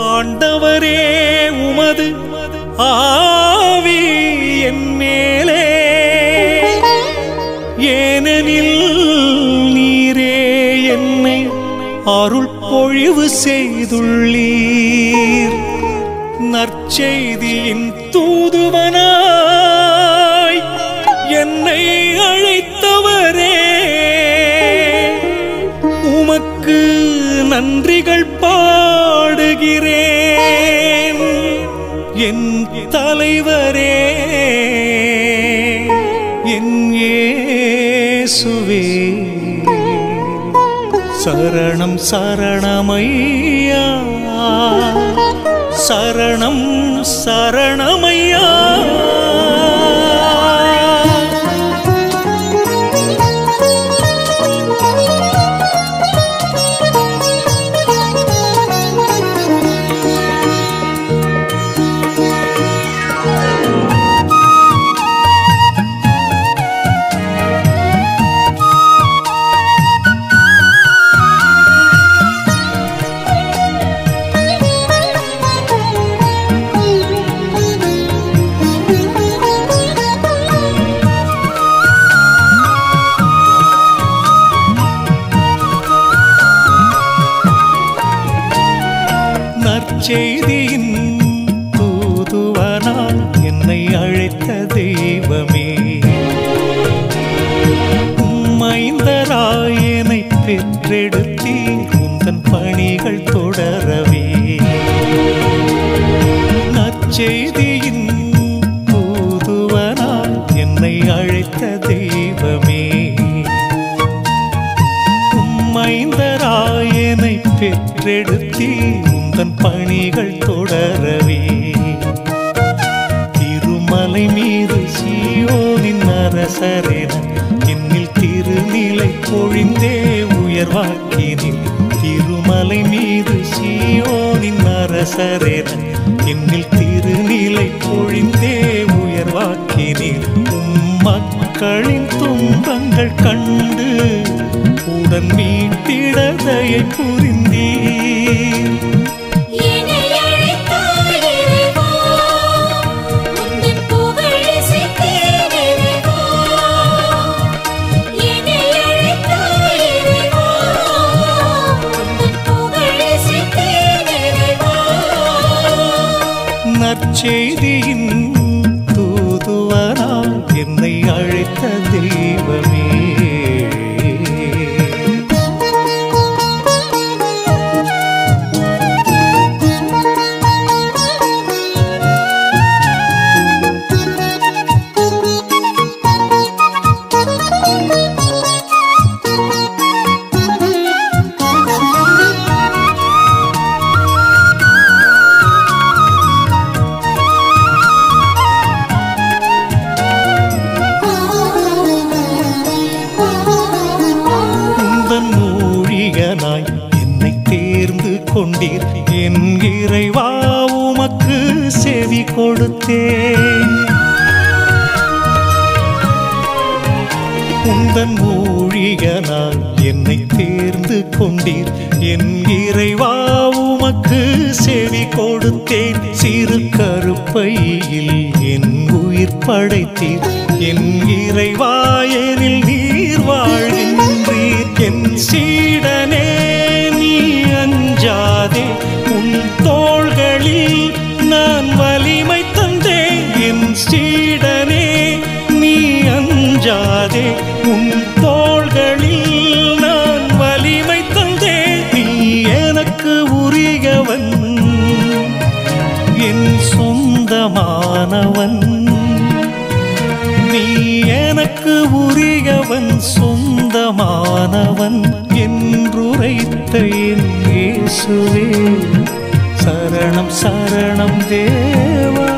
ஆண்டவரே உமது ஆவி என் மேலே, ஏனெனில் நீரே என்னை அருள் பொழிவு செய்துள்ளீர். நற்செய்தியின் தூதுவனாய் என்னை அழைத்தவரே, உமக்கு நன்றிகள் பாடுகிறேன். என் தலைவரே, என் இயேசுவே, சரணம் சரணமையா, சரணம் சரணமையா. நற்செய்தியின் தூதுவனாய் என்னை அழைத்த தெய்வமே, மைந்தராய் என்னை பெற்றெடுத்தீர் உந்தன் பணிகள் தொடரவே. நற்செய்தியின் தூதுவனாய் என்னை அழைத்த தெய்வமே, மைந்தராய் என்னை பெற்றெடுத்தீர் உந்தன் பணிகள் தொடரவே. திருமலை மீது சீயோனின் அரசரென என்னில் திருநிலை பொழிந்தே உயர்வாக்கினீர். திருமலை மீது சீயோனின் அரசரென என்னில் திருநிலை பொழிந்தே உயர்வாக்கினீர். மக்களின் துன்பங்கள் கண்டு உடன் மீட்டிட தயை புரிந்தீர். நற்செய்தியின் தூதுவனாய் என்னை அழைத்த தெய்வமே, என்னை தேர்ந்து கொண்டீர் என் இறைவா, உமக்கு செவி கொடுத்தேன். உந்தன் ஊழியனாய் என்னை தேர்ந்து கொண்டீர் என் இறைவா, உமக்கு செவி கொடுத்தேன். சிறு கருப்பையில் என் உயிர் படைத்தீர் என் இறைவா, எனில் நீர் வாழ்கின்றீர். என் சீடனே நீ அஞ்சாதே, உன் தோள்களில் நான் வலிமை தந்தேன். என் சீடனே நீ அஞ்சாதே, உன் தோள்களில் நான் வலிமை தந்தேன். நீ எனக்கு உரியவன், என் சொந்தமானவன். நீ எனக்கு உரியவன், சொந்தமானவன் என்றுரைத்த என் இயேசுவே, சரணம் சரணம் தேவா.